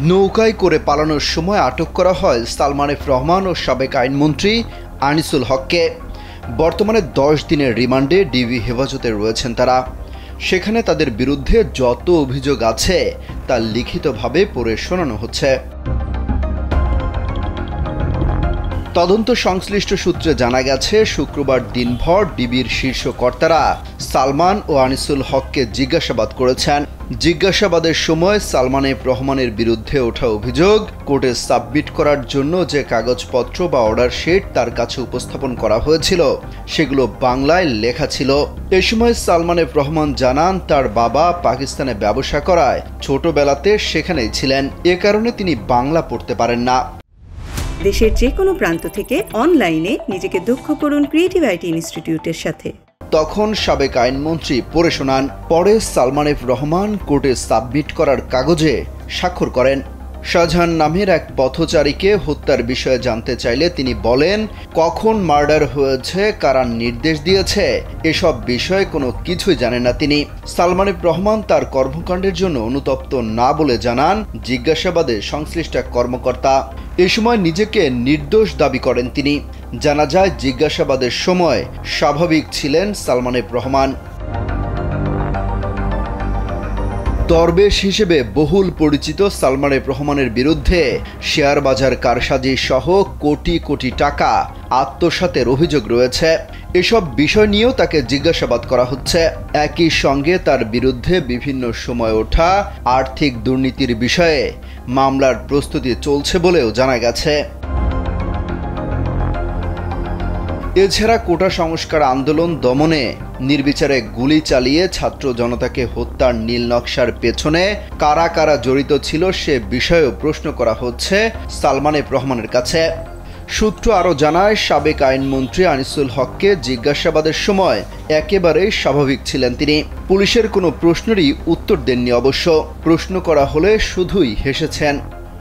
নৌকায় করে পালানোর সময় আটক করা হয় সালমান এফ রহমান ও সাবেক আইনমন্ত্রী আনিসুল হককে। বর্তমানে 10 দিনের রিমান্ডে ডিবি হেফাজতে রয়েছেন তারা। সেখানে তাদের বিরুদ্ধে যত অভিযোগ আছে তা লিখিতভাবে পড়ে শোনানো হচ্ছে। তদন্ত সংশ্লিষ্ট সূত্রে জানা গেছে, শুক্রবার দিনভর ডিবির শীর্ষ কর্তারা সালমান ও আনিসুল হককে জিজ্ঞাসাবাদ করেছেন। জিজ্ঞাসাবাদের সময় সালমান এফ রহমানের বিরুদ্ধে ওঠা অভিযোগ, কোর্টে সাবমিট করার জন্য যে কাগজপত্র বা অর্ডার শিট তার কাছে উপস্থাপন করা হয়েছিল সেগুলো বাংলায় লেখা ছিল। এ সময় সালমান এফ রহমান জানান, তার বাবা পাকিস্তানে ব্যবসা করায় ছোটবেলাতে সেখানেই ছিলেন, এ কারণে তিনি বাংলা পড়তে পারেন না। দেশের যে কোনো প্রান্ত থেকে অনলাইনে নিজেকে দক্ষ করুন ক্রিয়েটিভ আইটি ইনস্টিটিউটের সাথে। তখন সাবেক আইনমন্ত্রী পড়ে শোনান। পরে সালমান এফ রহমান কোর্টে সাবমিট করার কাগজে স্বাক্ষর করেন। শাহজাহান নামের এক পথচারীকে হত্যার বিষয়ে জানতে চাইলে তিনি বলেন, কখন মার্ডার হয়েছে, কারা নির্দেশ দিয়েছে, এসব বিষয়ে কোনো কিছুই জানেন না তিনি। সালমান এফ রহমান তার কর্মকাণ্ডের জন্য অনুতপ্ত না বলে জানান জিজ্ঞাসাবাদে সংশ্লিষ্ট এক কর্মকর্তা। এ সময় নিজেকে নির্দোষ দাবি করেন তিনি। জানা যায়, জিজ্ঞাসাবাদের সময় স্বাভাবিক ছিলেন সালমান এফ রহমান। দরবেশ হিসেবে বহুল পরিচিত সালমান এফ রহমানের বিরুদ্ধে শেয়ার বাজার কারসাজি সহ কোটি কোটি টাকা আত্মসাতের অভিযোগ রয়েছে। এসব বিষয় নিয়েও তাকে জিজ্ঞাসাবাদ করা হচ্ছে। একই সঙ্গে তার বিরুদ্ধে বিভিন্ন সময় ওঠা আর্থিক দুর্নীতির বিষয়ে মামলার প্রস্তুতি চলছে বলেও জানা গেছে। এছাড়া কোটা সংস্কার আন্দোলন দমনে নির্বিচারে গুলি চালিয়ে ছাত্র জনতাকে হত্যার নীল নকশার পেছনে কারা কারা জড়িত ছিল সে বিষয়েও প্রশ্ন করা হচ্ছে সালমান এফ রহমানের কাছে। সূত্র আরও জানায়, সাবেক আইনমন্ত্রী আনিসুল হককে জিজ্ঞাসাবাদের সময় একেবারেই স্বাভাবিক ছিলেন তিনি। পুলিশের কোনো প্রশ্নেরই উত্তর দেননি অবশ্য। প্রশ্ন করা হলে শুধুই হেসেছেন।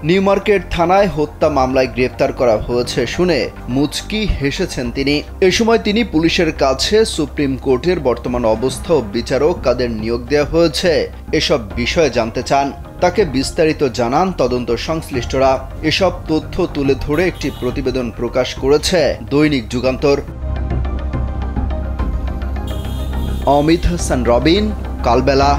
নিউ মার্কেট থানায় হত্যা মামলায় গ্রেফতার করা হয়েছে শুনে মুচকি হেসেছেন তিনি। এ সময় তিনি পুলিশের কাছে সুপ্রিম কোর্টের বর্তমান অবস্থা ও বিচারক কাদের নিয়োগ দেওয়া হয়েছে এসব বিষয়ে জানতে চান। তাকে বিস্তারিত জানান তদন্ত সংশ্লিষ্টরা। এসব তথ্য তুলে ধরে একটি প্রতিবেদন প্রকাশ করেছে দৈনিক যুগান্তর। অমিত হাসান রবিন, কালবেলা।